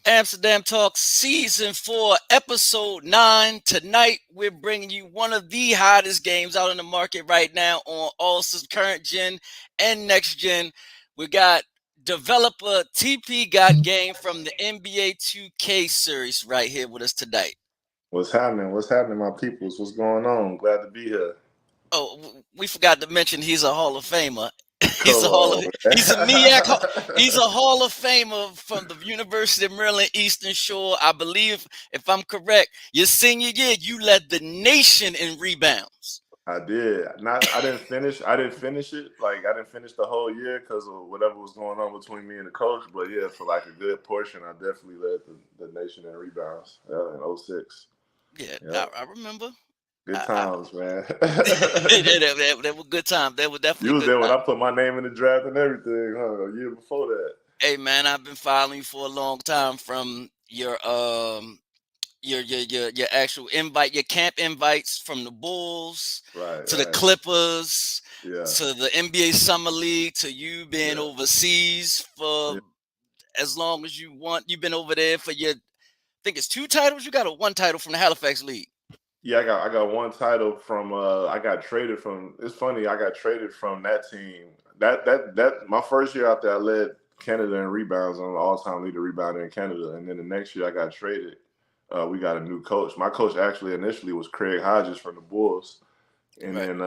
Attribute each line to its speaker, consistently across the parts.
Speaker 1: Amsterdam Talk Season 4, Episode 9. Tonight, we're bringing you one of the hottest games out in the market right now on all current gen and next gen. We got developer TP Got Game from the NBA 2K series right here with us tonight.
Speaker 2: What's happening? What's happening, my peoples? What's going on? Glad to be here.
Speaker 1: Oh, we forgot to mention he's a Hall of Famer.
Speaker 2: Come on, man.
Speaker 1: He's a MEAC. He's a Hall of Famer from the University of Maryland Eastern Shore. I believe, if I'm correct, your senior year you led the nation in rebounds.
Speaker 2: I did. Not. I didn't finish. I didn't finish it. Like I didn't finish the whole year because of whatever was going on between me and the coach. But yeah, for like a good portion, I definitely led the nation in rebounds. Yeah, in '06.
Speaker 1: Yeah,
Speaker 2: Yep.
Speaker 1: I remember.
Speaker 2: Good
Speaker 1: I
Speaker 2: times, man.
Speaker 1: they were good times. They were definitely
Speaker 2: You was
Speaker 1: good
Speaker 2: there when
Speaker 1: times.
Speaker 2: I put my name in the draft and everything, huh? A year before that.
Speaker 1: Hey man, I've been following you for a long time from your actual invite, your camp invites from the Bulls
Speaker 2: Right.
Speaker 1: to the
Speaker 2: Right.
Speaker 1: Clippers
Speaker 2: Yeah.
Speaker 1: to the NBA Summer League to you being
Speaker 2: Yeah.
Speaker 1: overseas for
Speaker 2: Yeah.
Speaker 1: as long as you want. You've been over there for I think it's two titles. You got a one title from the Halifax League.
Speaker 2: Yeah, I got one title from I got traded from. It's funny, I got traded from that team. That my first year out there, I led Canada in rebounds. I'm the all-time leader rebounder in Canada, and then the next year I got traded. We got a new coach. My coach actually initially was Craig Hodges from the Bulls, and
Speaker 1: Right.
Speaker 2: then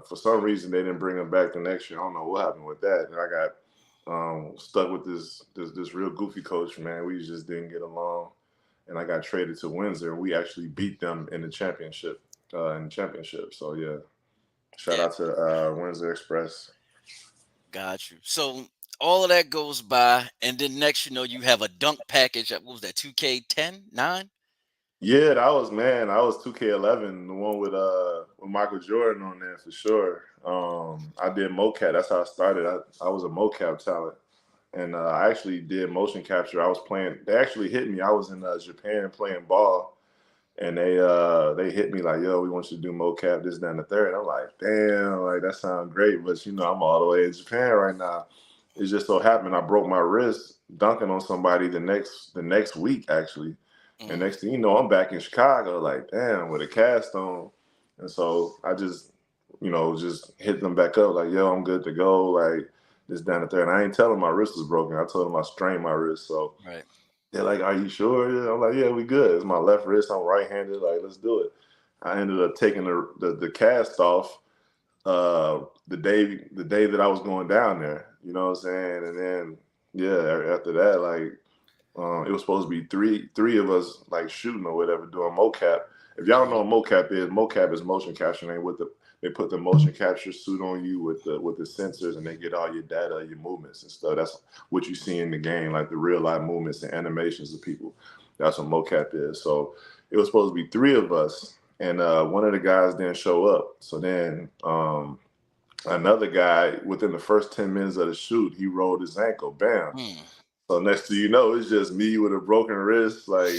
Speaker 2: for some reason they didn't bring him back the next year. I don't know what happened with that. And I got stuck with this real goofy coach. Man, we just didn't get along, and I got traded to Windsor, and we actually beat them in the championship. So yeah, shout
Speaker 1: Yeah,
Speaker 2: out to Windsor Express.
Speaker 1: got you. So all of that goes by, and then next you have a dunk package. What was that? 2K10, 9?
Speaker 2: Yeah, that was 2K11, the one with Michael Jordan on there for sure. I did mocap. That's how I started. I was a mocap talent, and I actually did motion capture. I was playing. They actually hit me. I was in Japan playing ball, and they hit me like, "Yo, we want you to do mocap this, that, and the third." I'm like, "Damn, like that sounds great," but I'm all the way in Japan right now. It just so happened I broke my wrist dunking on somebody the next week actually, and
Speaker 1: Mm-hmm.
Speaker 2: next thing you know, I'm back in Chicago, like damn, with a cast on, and so I just hit them back up like, "Yo, I'm good to go," like this, down the third. And I ain't telling my wrist was broken. I told them I strained my wrist, so
Speaker 1: Right.
Speaker 2: they're like, "Are you sure?" Yeah. I'm like, "Yeah, we good. It's my left wrist. I'm right-handed. Like, let's do it." I ended up taking the cast off the day that I was going down there. You know what I'm saying? And then yeah, after that, like it was supposed to be three of us like shooting or whatever doing mocap. If y'all don't
Speaker 1: Mm-hmm.
Speaker 2: know what mocap is motion capturing. They put the motion capture suit on you with the sensors, and they get all your data, your movements and stuff. That's what you see in the game, like the real life movements and animations of people. That's what mocap is. So it was supposed to be three of us, and one of the guys didn't show up. So then another guy, within the first 10 minutes of the shoot, he rolled his ankle. Bam.
Speaker 1: Mm.
Speaker 2: So next thing you know, it's just me with a broken wrist. Like,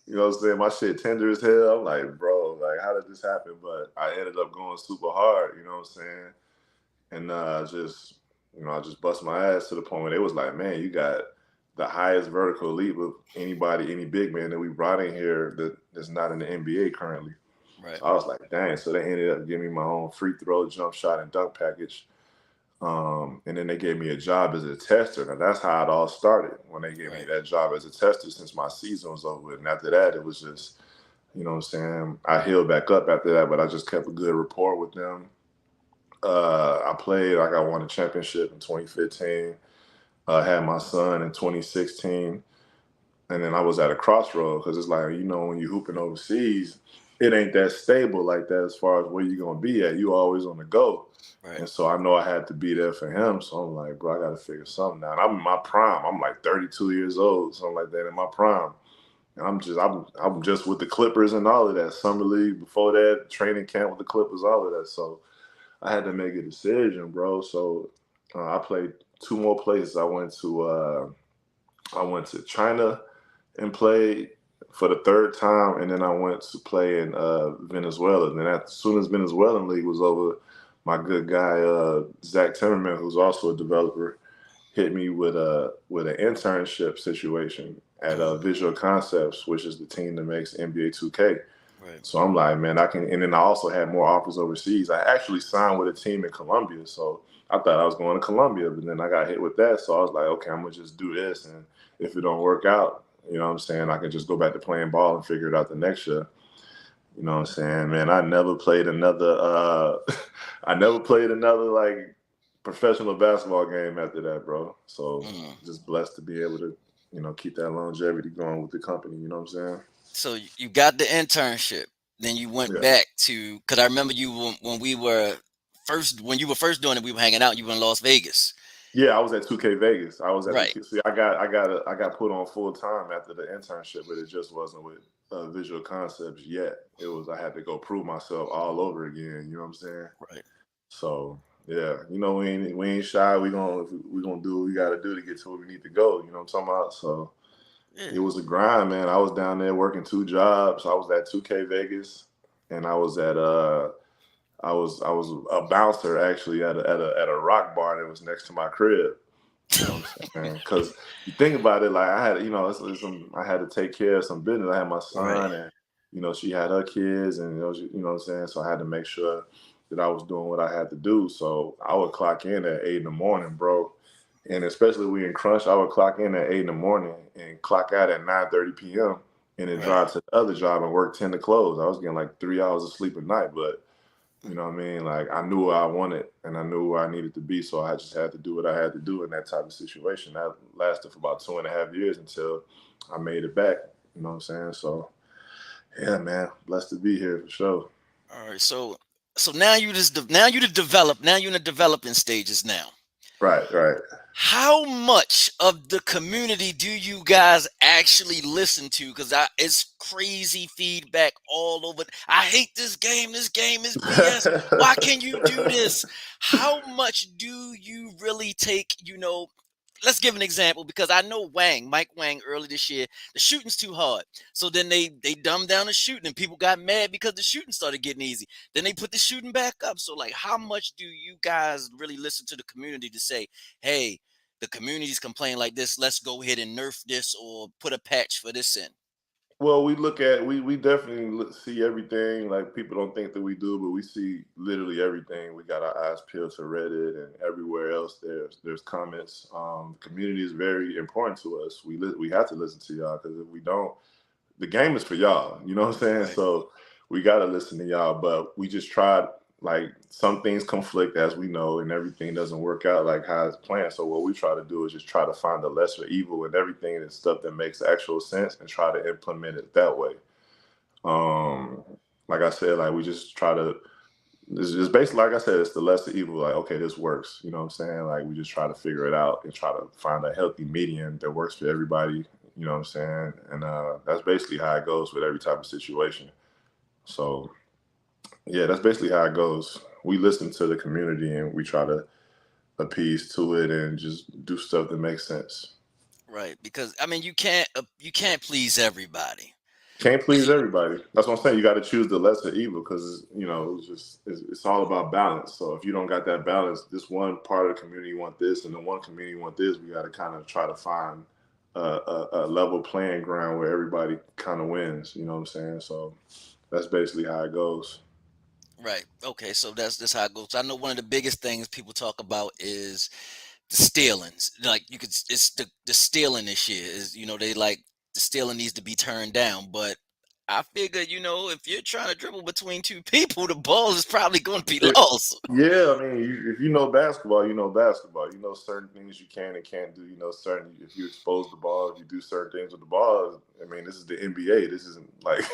Speaker 2: you know what I'm saying? My shit tender as hell. I'm like, bro, like, how did this happen? But I ended up going super hard, you know what I'm saying? And I just bust my ass to the point where they was like, man, you got the highest vertical leap of anybody, any big man that we brought in here that's not in the NBA currently.
Speaker 1: Right.
Speaker 2: So I was like, dang. So they ended up giving me my own free throw, jump shot, and dunk package. And then they gave me a job as a tester. Now that's how it all started when they gave me
Speaker 1: Right.
Speaker 2: that job as a tester since my season was over with. And after that, it was just, you know what I'm saying? I healed back up after that, but I just kept a good rapport with them. I played, like I won a championship in 2015. I had my son in 2016. And then I was at a crossroad because it's like, when you hooping overseas, it ain't that stable like that as far as where you're going to be at. You always on the go.
Speaker 1: Right.
Speaker 2: And so I know I had to be there for him. So I'm like, bro, I got to figure something out. I'm in my prime. I'm like 32 years old, something like that in my prime. And I'm just with the Clippers and all of that. Summer League before that, training camp with the Clippers, all of that. So I had to make a decision, bro. So I played two more places. I went to China and played for the third time, and then I went to play in Venezuela. And then as soon as Venezuelan league was over, my good guy Zach Timmerman, who's also a developer, hit me with an internship situation at
Speaker 1: Mm,
Speaker 2: Visual Concepts, which is the team that makes NBA 2K.
Speaker 1: right.
Speaker 2: So I'm like, man, I can. And then I also had more offers overseas. I actually signed with a team in Colombia, so I thought I was going to Colombia, but then I got hit with that. So I was like, okay, I'm gonna just do this, and if it don't work out, you know what I'm saying, I can just go back to playing ball and figure it out the next year. You know what I'm saying, man? I never played another. I never played another like professional basketball game after that, bro. So
Speaker 1: Mm.
Speaker 2: just blessed to be able to, keep that longevity going with the company. You know what I'm saying?
Speaker 1: So you got the internship, then you went
Speaker 2: Yeah.
Speaker 1: back to because I remember you when we were when you were first doing it, we were hanging out. You were in Las Vegas,
Speaker 2: Yeah, I was at 2K Vegas. I was at the
Speaker 1: right?
Speaker 2: see. I got put on full time after the internship, but it just wasn't with Visual Concepts yet. It was I had to go prove myself all over again. You know what I'm saying?
Speaker 1: Right.
Speaker 2: So yeah, we ain't shy. We gonna do what we got to do to get to where we need to go. You know what I'm talking about? So
Speaker 1: Yeah.
Speaker 2: it was a grind, man. I was down there working two jobs. I was at 2K Vegas, and I was a bouncer actually at a rock bar that was next to my crib. You know what I'm saying? Because you think about it, like I had, I had to take care of some business. I had my
Speaker 1: Right.
Speaker 2: son, and she had her kids, and what I'm saying. So I had to make sure that I was doing what I had to do. So I would clock in at 8 in the morning, bro. And especially we in crunch, I would clock in at 8 in the morning and clock out at 9:30 p.m. and then
Speaker 1: Right.
Speaker 2: drive to the other job and work 10 to close. I was getting like 3 hours of sleep a night, but you know what I mean? Like I knew what I wanted and I knew where I needed to be. So I just had to do what I had to do in that type of situation. That lasted for about 2.5 years until I made it back. You know what I'm saying? So yeah, man, blessed to be here for sure.
Speaker 1: All right. So now now you're in the developing stages now.
Speaker 2: Right, right.
Speaker 1: How much of the community do you guys actually listen to? Because it's crazy feedback all over. I hate this game. This game is BS. Why can you do this? How much do you really take, let's give an example because I know Mike Wang early this year, the shooting's too hard. So then they dumbed down the shooting and people got mad because the shooting started getting easy. Then they put the shooting back up. So like how much do you guys really listen to the community to say, hey, the community's complaining like this, let's go ahead and nerf this or put a patch for this in?
Speaker 2: Well, we definitely see everything. Like people don't think that we do, but we see literally everything. We got our eyes peeled to Reddit and everywhere else. There's comments. Community is very important to us. We have to listen to y'all because if we don't, the game is for y'all. You know what I'm saying?
Speaker 1: Right.
Speaker 2: So we gotta listen to y'all. But we just tried. Like some things conflict, as we know, and everything doesn't work out like how it's planned. So what we try to do is just try to find the lesser evil in everything and stuff that makes actual sense, and try to implement it that way. Um, like I said, like we just try to. It's just basically like I said, it's the lesser evil. Like okay, this works. You know what I'm saying? Like we just try to figure it out and try to find a healthy medium that works for everybody. You know what I'm saying? And that's basically how it goes with every type of situation. So yeah, that's basically how it goes. We listen to the community and we try to appease to it and just do stuff that makes sense.
Speaker 1: Right. Because I mean you can't please everybody.
Speaker 2: Can't please
Speaker 1: You-
Speaker 2: everybody. That's what I'm saying. You got to choose the lesser evil because it's all about balance. So if you don't got that balance, this one part of the community want this, and the one community want this. We got to kind of try to find a level playing ground where everybody kind of wins. You know what I'm saying? So that's basically how it goes.
Speaker 1: right. Okay, so that's how it goes. I know one of the biggest things people talk about is the stealings. Like it's the stealing this year is they like the stealing needs to be turned down. But I figure if you're trying to dribble between two people, the ball is probably going to be
Speaker 2: It,
Speaker 1: lost.
Speaker 2: yeah, I mean, if you know basketball, you know basketball. You know certain things you can and can't do. You know certain if you expose the ball, if you do certain things with the ball. I mean, this is the NBA. This isn't like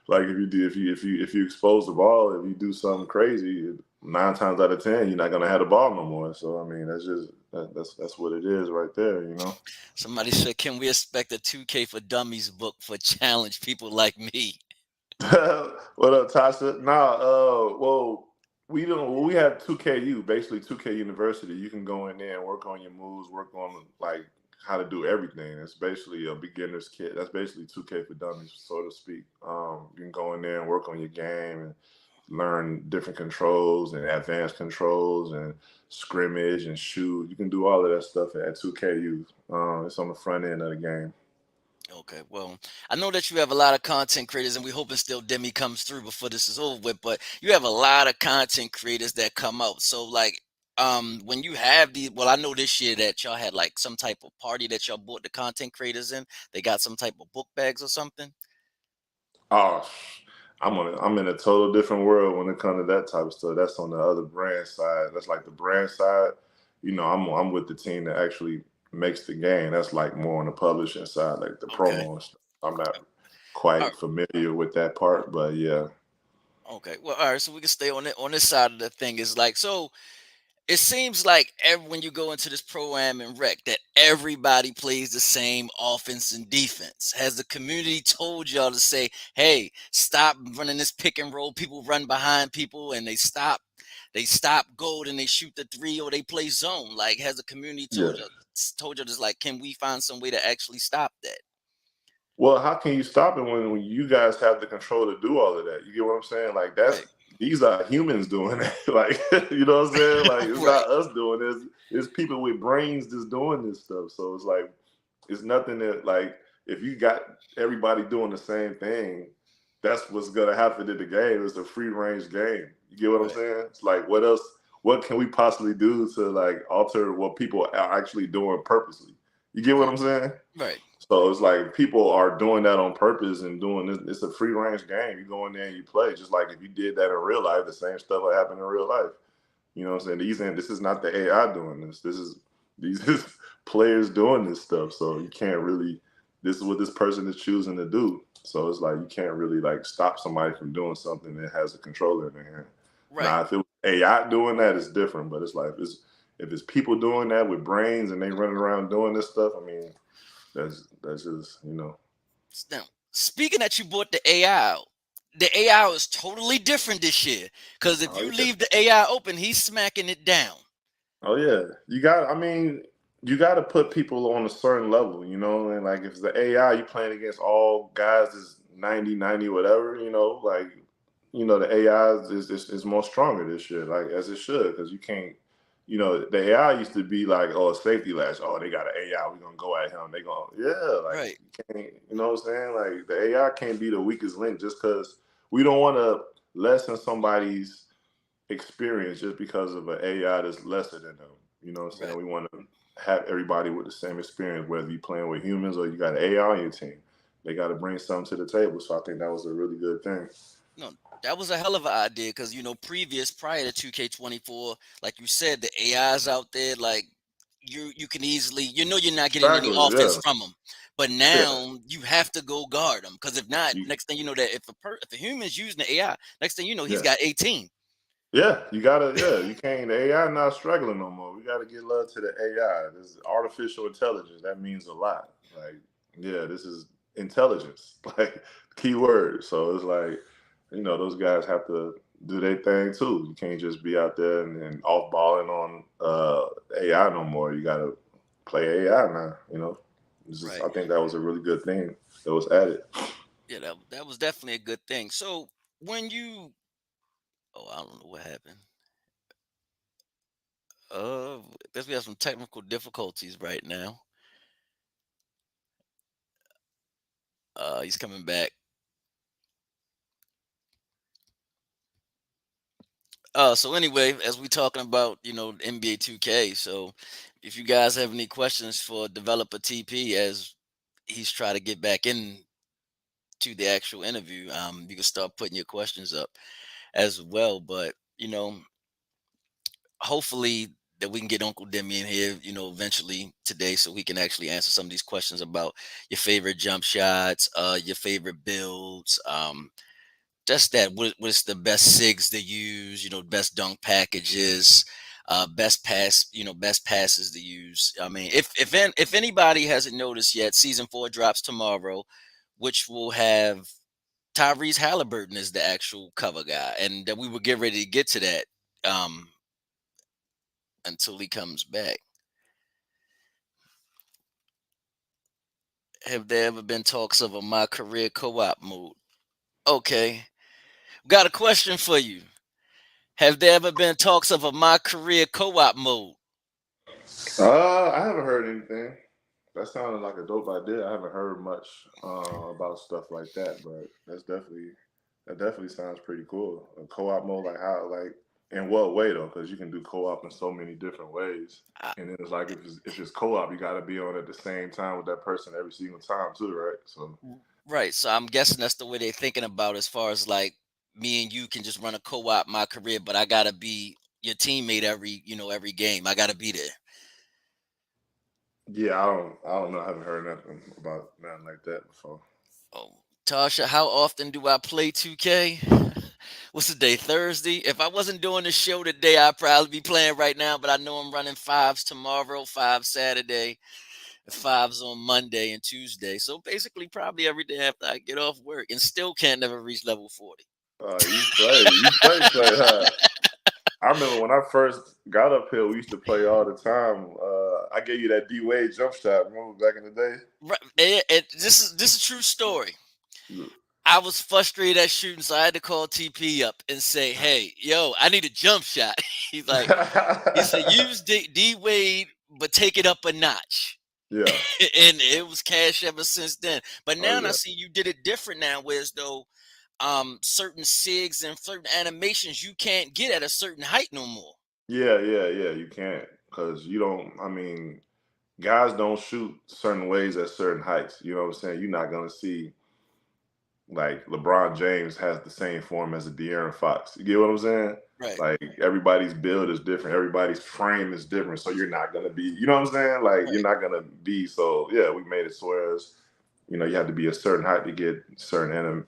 Speaker 2: like if you expose the ball, if you do something crazy, 9 times out of 10, you're not gonna have the ball no more. So I mean, that's what it is right there. You know.
Speaker 1: Somebody said, "Can we expect a 2K for Dummies book for challenge people like me?"
Speaker 2: What up, Tasha? Nah, well, we have 2KU, basically 2K University. You can go in there and work on your moves, work on like how to do everything. It's basically a beginner's kit. That's basically 2K for dummies, so to speak. You can go in there and work on your game and learn different controls and advanced controls and scrimmage and shoot. You can do all of that stuff at 2Ku. It's on the front end of the game.
Speaker 1: Okay, well, I know that you have a lot of content creators, and we hoping still Demi comes through before this is over with. But you have a lot of content creators that come out. So, like, when you have these, well, I know this year that y'all had like some type of party that y'all brought the content creators in. They got some type of book bags or something.
Speaker 2: Oh, I'm in a total different world when it comes to that type of stuff. That's on the other brand side. That's like the brand side. I'm with the team that actually makes the game. That's like more on the publishing side, like the
Speaker 1: Okay.
Speaker 2: promo and stuff. I'm not
Speaker 1: All
Speaker 2: quite familiar with that part, but yeah.
Speaker 1: Okay. Well, all right. So we can stay on it on this side of the thing. Is like so. It seems like when you go into this pro-am and rec that everybody plays the same offense and defense. Has the community told y'all to say, hey, stop running this pick and roll? People run behind people and they stop gold and they shoot the three or they play zone. Like, has the community
Speaker 2: Yeah.
Speaker 1: told you this, like, can we find some way to actually stop that?
Speaker 2: Well, how can you stop it when you guys have the control to do all of that? You get what I'm saying? Like
Speaker 1: Right.
Speaker 2: these are humans doing it. Like you know what I'm saying? Like it's
Speaker 1: Right.
Speaker 2: not us doing this. It's people with brains just doing this stuff. So it's like it's nothing that like if you got everybody doing the same thing, that's what's gonna happen in the game. It's a free range game. You get what I'm
Speaker 1: Right.
Speaker 2: saying? It's like what else? What can we possibly do to like alter what people are actually doing purposely? You get what
Speaker 1: Right.
Speaker 2: I'm saying?
Speaker 1: Right.
Speaker 2: So it's like people are doing that on purpose and doing this. It's a free range game. You go in there and you play. Just like if you did that in real life, the same stuff would happen in real life. You know what I'm saying? This is not the AI doing this. These is players doing this stuff. So you can't really this is what this person is choosing to do. So it's like you can't really like stop somebody from doing something that has a controller in their hand.
Speaker 1: Right.
Speaker 2: Now if it was AI doing that, it's different. But it's like if it's people doing that with brains and they running around doing this stuff, I mean, that's just
Speaker 1: Now, speaking that you brought the AI out, the AI is totally different this year. Because if
Speaker 2: oh
Speaker 1: you
Speaker 2: yeah,
Speaker 1: leave the AI open, he's smacking it down.
Speaker 2: oh yeah. You got. I mean, you got to put people on a certain level, and like if it's the AI, you playing against all guys is 90, whatever, like the AI is more stronger this year, like as it should, because you can't. The AI used to be like, oh, a safety latch. Oh, they got an AI. We're gonna go at him. They gonna, yeah, like
Speaker 1: Right.
Speaker 2: you can't. You know what I'm saying? Like the AI can't be the weakest link just because we don't want to lessen somebody's experience just because of an AI that's lesser than them. You know what I'm saying?
Speaker 1: Right.
Speaker 2: We want to have everybody with the same experience, whether you're playing with humans or you got an AI on your team. They got to bring something to the table. So I think that was a really good thing.
Speaker 1: No, that was a hell of an idea because prior to 2K24, like you said, the AI's out there. Like you can easily, you're not getting any
Speaker 2: Exactly.
Speaker 1: offense
Speaker 2: Yeah.
Speaker 1: from them. But
Speaker 2: Yeah.
Speaker 1: now you have to go guard them because if not,
Speaker 2: You,
Speaker 1: next thing you know that if a human's using the AI, next thing you know he's
Speaker 2: yeah.
Speaker 1: got 18.
Speaker 2: Yeah, you gotta. Yeah, you can't. The AI not struggling no more. We gotta get love to the AI. This is artificial intelligence. That means a lot. Like, yeah, this is intelligence. Like, key word. So it's like, those guys have to do their thing too. You can't just be out there and off balling on AI no more. You gotta play AI now.
Speaker 1: Right.
Speaker 2: I think that was a really good thing that was added.
Speaker 1: Yeah, that was definitely a good thing. So when you, oh, I don't know what happened. Guess we have some technical difficulties right now. He's coming back. So anyway, as we talking about, NBA 2K. So if you guys have any questions for developer TP as he's trying to get back in to the actual interview, you can start putting your questions up as well. But hopefully that we can get Uncle Demi in here, eventually today, so he can actually answer some of these questions about your favorite jump shots, your favorite builds, just that. What's the best SIGs to use? Best dunk packages, best passes to use. I mean, if anybody hasn't noticed yet, season 4 drops tomorrow, which will have Tyrese Halliburton as the actual cover guy, and that we will get ready to get to that um, until he comes back. Have there ever been talks of a my career co-op mode? Okay. Got a question for you. Have there ever been talks of a My Career co-op mode?
Speaker 2: I haven't heard anything. That sounded like a dope idea. I haven't heard much about stuff like that, but that definitely sounds pretty cool. A co-op mode, like how, like in what way though? Because you can do co-op in so many different ways.
Speaker 1: I,
Speaker 2: And then it's like if it's co-op, you got to be on at the same time with that person every single time too, right? So
Speaker 1: right. So I'm guessing that's the way they're thinking about as far as like me and you can just run a co-op My Career, but I gotta be your teammate every game. I gotta be there.
Speaker 2: yeah, I don't know. I haven't heard nothing about nothing like that before.
Speaker 1: Oh, Tasha, how often do I play 2K? What's the day? Thursday. If I wasn't doing the show today, I'd probably be playing right now. But I know I'm running fives tomorrow, five Saturday, fives on Monday and Tuesday. So basically, probably every day after I get off work, and still can't never reach level 40.
Speaker 2: You play. I remember when I first got up here, we used to play all the time. I gave you that D Wade jump shot. Remember back in the day?
Speaker 1: Right, this is a true story.
Speaker 2: Yeah.
Speaker 1: I was frustrated at shooting, so I had to call TP up and say, "Hey, yo, I need a jump shot." He's like, he said, "Use D Wade, but take it up a notch."
Speaker 2: Yeah.
Speaker 1: And it was cash ever since then. But
Speaker 2: Oh
Speaker 1: now I
Speaker 2: yeah.
Speaker 1: see you did it different now, whereas though certain SIGs and certain animations you can't get at a certain height no more.
Speaker 2: Yeah. You can't because you don't. I mean, guys don't shoot certain ways at certain heights. You know what I'm saying? You're not gonna see like LeBron James has the same form as a De'Aaron Fox. You get what I'm saying?
Speaker 1: Right,
Speaker 2: Like everybody's build is different, everybody's frame is different, so you're not gonna be, you know what I'm saying? Like you're
Speaker 1: right,
Speaker 2: not gonna be. So yeah, we made it so whereas you have to be a certain height to get certain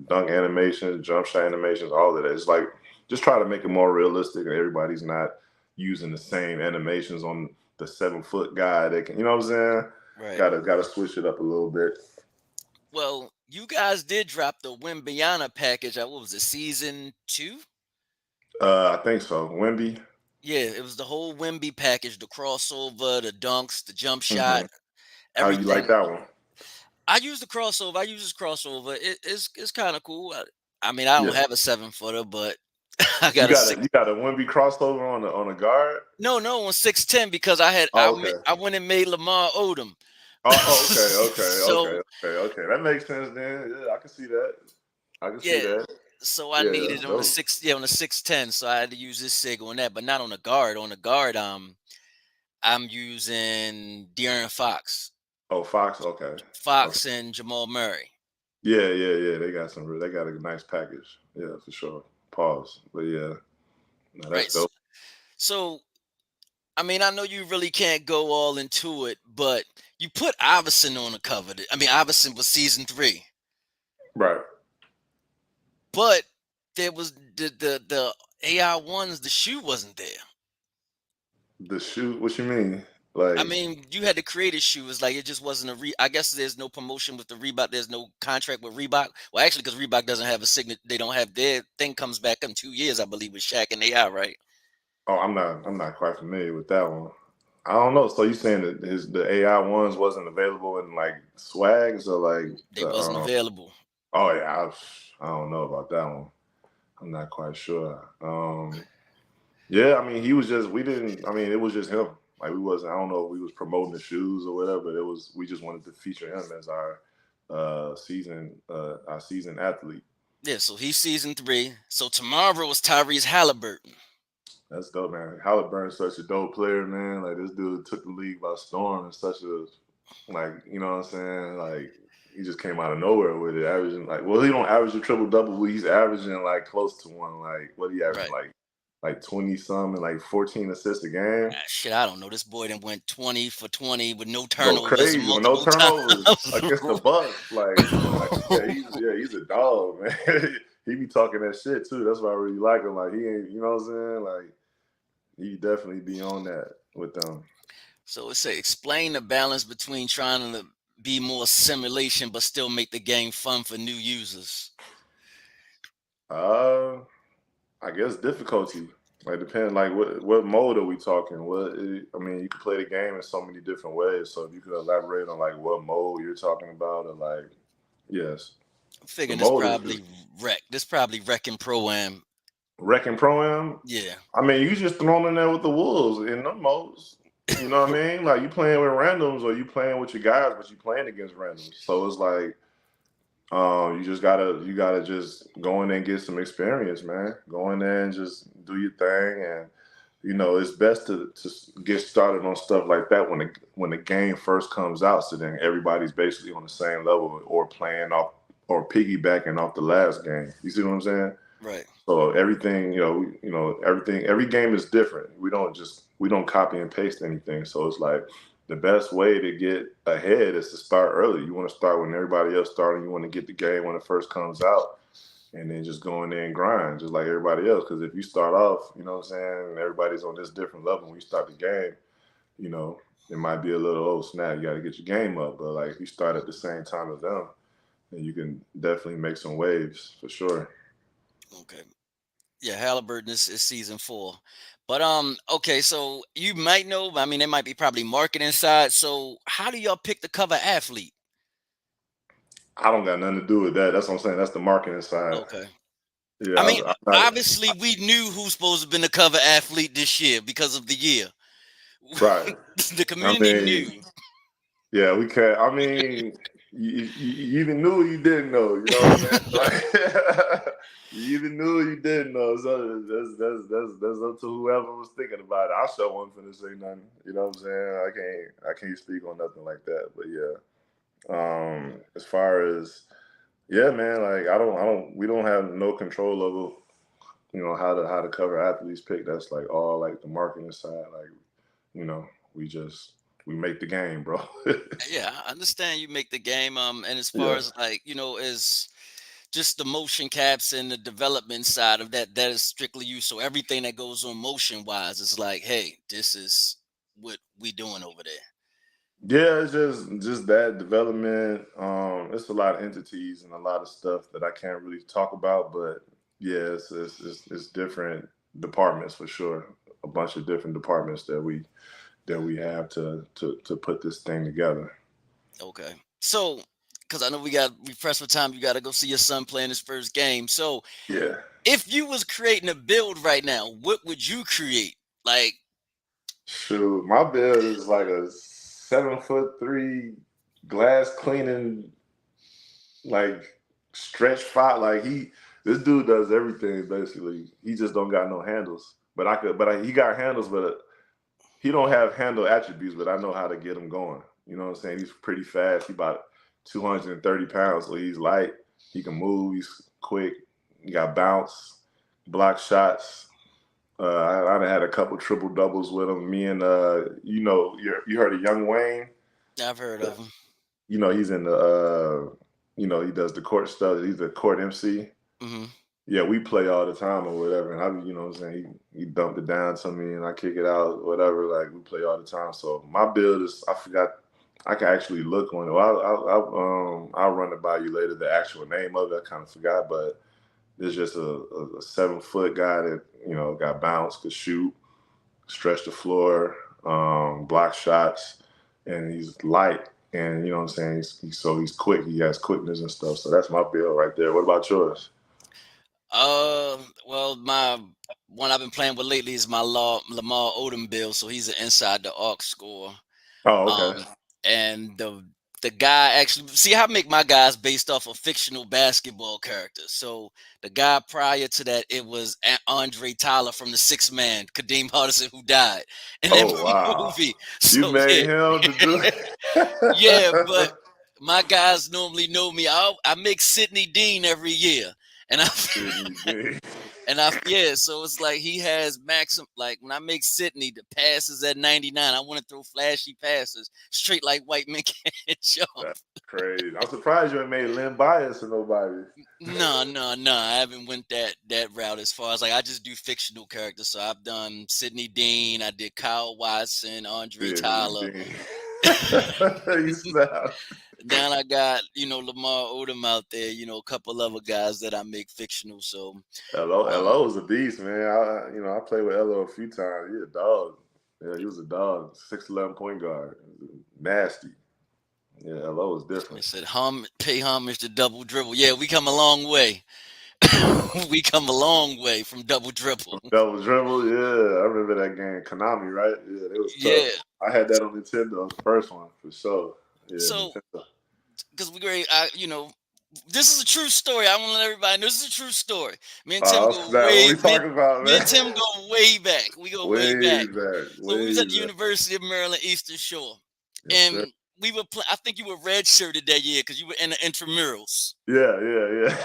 Speaker 2: dunk animations, jump shot animations, all of that. It's like just try to make it more realistic, and everybody's not using the same animations on the 7 foot guy. They can, you know what I'm saying?
Speaker 1: right.
Speaker 2: Gotta switch it up a little bit.
Speaker 1: Well, you guys did drop the Wimbyana package. What was it, season two?
Speaker 2: I think so. Wimby.
Speaker 1: Yeah, it was the whole Wimby package, the crossover, the dunks, the jump shot,
Speaker 2: Hmm. How you like
Speaker 1: everything.
Speaker 2: that one?
Speaker 1: I use the crossover. I use this crossover. It's kind of cool. I mean, I don't
Speaker 2: Yeah.
Speaker 1: have a 7 footer, but I
Speaker 2: You
Speaker 1: got a
Speaker 2: got a
Speaker 1: six.
Speaker 2: you got a Wimby crossover on a guard.
Speaker 1: No, on 6'10" because
Speaker 2: Oh, okay.
Speaker 1: I went and made Lamar Odom. So
Speaker 2: Okay. That makes sense then. Yeah, I can see that. I can see
Speaker 1: yeah,
Speaker 2: that.
Speaker 1: so I
Speaker 2: Yeah,
Speaker 1: needed
Speaker 2: that's dope.
Speaker 1: on the 6'10", so I had to use this sig on that, but not on the guard. On the guard, I'm using De'Aaron Fox,
Speaker 2: Oh, Fox. Okay. Okay.
Speaker 1: And Jamal Murray.
Speaker 2: Yeah. They got a nice package. Yeah, for sure. Pause. But yeah, no,
Speaker 1: Right.
Speaker 2: that's dope.
Speaker 1: So I mean, I know you really can't go all into it, but you put Iverson on the cover. I mean, Iverson was season three,
Speaker 2: Right.
Speaker 1: but there was the AI ones. The shoe wasn't there.
Speaker 2: The shoe. What you mean?
Speaker 1: I
Speaker 2: Like,
Speaker 1: mean, you had to create a shoe. It's like it just wasn't a I guess there's no promotion with the Reebok. There's no contract with Reebok. Well, actually, because Reebok doesn't have a signature. They don't have their thing comes back in 2 years, I believe, with Shaq and AI, right?
Speaker 2: oh, I'm not quite familiar with that one. I don't know. So you saying that the AI ones wasn't available in like swags or like
Speaker 1: They
Speaker 2: the
Speaker 1: wasn't available.
Speaker 2: oh yeah, I don't know about that one. I'm not quite sure. Yeah, I mean he was just we didn't I mean it was just him. Like we wasn't I don't know if we was promoting the shoes or whatever, but it was we just wanted to feature him as our season athlete.
Speaker 1: Yeah, so he's season three. So tomorrow is Tyrese Halliburton.
Speaker 2: That's dope, man. Halliburton's such a dope player, man. Like this dude took the league by storm and such a like, you know what I'm saying? Like he just came out of nowhere with it, averaging like well, he don't average a triple double, but he's averaging like close to one. Like what he averaging
Speaker 1: Right.
Speaker 2: like 20 some and like 14 assists a game.
Speaker 1: Shit, I don't know. This boy then went 20 for 20 with no
Speaker 2: Go
Speaker 1: turnovers
Speaker 2: crazy with no
Speaker 1: multiple
Speaker 2: turnovers
Speaker 1: times.
Speaker 2: against the Bucks. Like he's a dog, man. He be talking that shit too. That's why I really like him. Like he ain't, you know what I'm saying? Like he definitely be on that with them.
Speaker 1: So it say explain the balance between trying to be more simulation but still make the game fun for new users.
Speaker 2: Uh, I guess difficulty. Like depend like what mode are we talking? I mean, you can play the game in so many different ways. So if you could elaborate on like what mode you're talking about, or like yes.
Speaker 1: I'm
Speaker 2: The
Speaker 1: figuring this
Speaker 2: mold is
Speaker 1: probably wreck. This probably wrecking pro am.
Speaker 2: wrecking pro am.
Speaker 1: Yeah.
Speaker 2: I mean, you just thrown in there with the wolves in them modes. You know what I mean? Like you playing with randoms or you playing with your guys, but you playing against randoms. So it's like you gotta just go in there and get some experience, man. Go in there and just do your thing, and it's best to get started on stuff like that when the game first comes out, so then everybody's basically on the same level or playing off or piggybacking off the last game. You see what I'm saying?
Speaker 1: Right.
Speaker 2: So everything, everything, every game is different. We don't copy and paste anything. So it's like the best way to get ahead is to start early. You want to start when everybody else starting. You want to get the game when it first comes out, and then just go in there and grind, just like everybody else. Because if you start off, you know what I'm saying, and everybody's on this different level. When you start the game, you know, it might be a little snap. You got to get your game up. But like if you start at the same time as them, then you can definitely make some waves for sure.
Speaker 1: Okay. Yeah, Halliburton is season 4. But okay, so you might know, I mean, there might be probably marketing side. So how do y'all pick the cover athlete?
Speaker 2: I don't got nothing to do with that. That's what I'm saying. That's the marketing side.
Speaker 1: Okay.
Speaker 2: Yeah,
Speaker 1: I mean,
Speaker 2: I'm not
Speaker 1: obviously we knew who's supposed to have been the cover athlete this year because of the year.
Speaker 2: right.
Speaker 1: The
Speaker 2: I
Speaker 1: community
Speaker 2: mean,
Speaker 1: knew.
Speaker 2: yeah, we can't. I mean, you either knew or you didn't know. You know what I'm saying? Like, you either knew or you didn't know. So that's up to whoever was thinking about it. I sure wasn't finna say nothing. You know what I'm saying? I can't speak on nothing like that. But yeah, as far as yeah, man, like we don't have no control over how to cover athletes pick. That's like all like the marketing side. Like you know, we just we make the game, bro.
Speaker 1: Yeah, I understand you make the game. And as far
Speaker 2: Yeah.
Speaker 1: as like, as just the motion caps and the development side of that, that is strictly you. So everything that goes on motion wise is like, hey, this is what we doing over there.
Speaker 2: Yeah, it's just that development. It's a lot of entities and a lot of stuff that I can't really talk about, but yeah, it's different departments for sure. A bunch of different departments that we have to put this thing together.
Speaker 1: Okay. So, because I know we pressed for time, you got to go see your son playing his first game. So,
Speaker 2: Yeah.
Speaker 1: if you was creating a build right now, what would you create? Like,
Speaker 2: Shoot, my build is like a 7'3" glass cleaning like stretch fight. Like this dude does everything basically. He just don't got no handles. He got handles, but he don't have handle attributes. But I know how to get him going. You know what I'm saying? He's pretty fast. He about 230 pounds, so he's light. He can move. He's quick. He got bounce, block shots. I done had a couple triple doubles with him. Me and you heard of Young Wayne?
Speaker 1: I've heard of him.
Speaker 2: He's in the he does the court stuff. He's a court MC.
Speaker 1: Hmm.
Speaker 2: Yeah, we play all the time or whatever. And what I'm saying, he dumped it down to me and I kick it out, whatever. Like we play all the time. So my build is I forgot. I can actually look on it. Well, I'll run it by you later. The actual name of it, I kind of forgot, but it's just a 7 foot guy that got bounce, could shoot, stretch the floor, block shots, and he's light. And you know what I'm saying? He's quick. He has quickness and stuff. So that's my build right there. What about yours?
Speaker 1: Well, my one I've been playing with lately is my Lamar Odom build. So he's an inside the arc score.
Speaker 2: Oh, okay.
Speaker 1: Um, and the guy actually see how I make my guys based off of fictional basketball characters. So the guy prior to that, it was Andre Tyler from the Sixth Man, Kadeem Hardison, who died in that
Speaker 2: Oh, wow.
Speaker 1: movie.
Speaker 2: You
Speaker 1: So
Speaker 2: made
Speaker 1: yeah,
Speaker 2: him to do
Speaker 1: yeah, but my guys normally know me. I make Sidney Dean every year, and I
Speaker 2: Sydney D.
Speaker 1: yeah. So it's like he has maximum. Like when I make Sidney, the passes at 99. I want to throw flashy passes straight like white men can't jump.
Speaker 2: That's crazy. I'm surprised you ain't made Lynn Bias or nobody.
Speaker 1: No, no, no. I haven't went that route as far as like I just do fictional characters. So I've done Sidney Dean. I did Kyle Watson, Andre
Speaker 2: Sydney
Speaker 1: Tyler.
Speaker 2: D. You snapped.
Speaker 1: Now I got Lamar Odom out there. A couple other guys that I make fictional. So um,
Speaker 2: LO was a beast, man. I played with LO a few times. He a dog. Yeah, he was a dog. 6'11" point guard. Nasty. Yeah, LO is
Speaker 1: They
Speaker 2: different.
Speaker 1: said pay homage to Double Dribble. Yeah, we come a long way. We come a long way from Double Dribble.
Speaker 2: Double Dribble, yeah, I remember that game. Konami, right? Yeah, it was tough.
Speaker 1: Yeah.
Speaker 2: I had that on Nintendo, the first one for sure. Yeah,
Speaker 1: So,
Speaker 2: Nintendo.
Speaker 1: because this is a true story. I want to let everybody know this is a true story. Me and Tim go
Speaker 2: Snap. What
Speaker 1: way.
Speaker 2: we talking about,
Speaker 1: Me
Speaker 2: man?
Speaker 1: and Tim go way back. We go way
Speaker 2: Way
Speaker 1: back.
Speaker 2: back,
Speaker 1: So we was
Speaker 2: way
Speaker 1: at the
Speaker 2: back.
Speaker 1: University of Maryland Eastern Shore,
Speaker 2: Yes,
Speaker 1: and
Speaker 2: sir.
Speaker 1: we were. I think you were redshirted that year because you were in the intramurals,
Speaker 2: Yeah, yeah, yeah.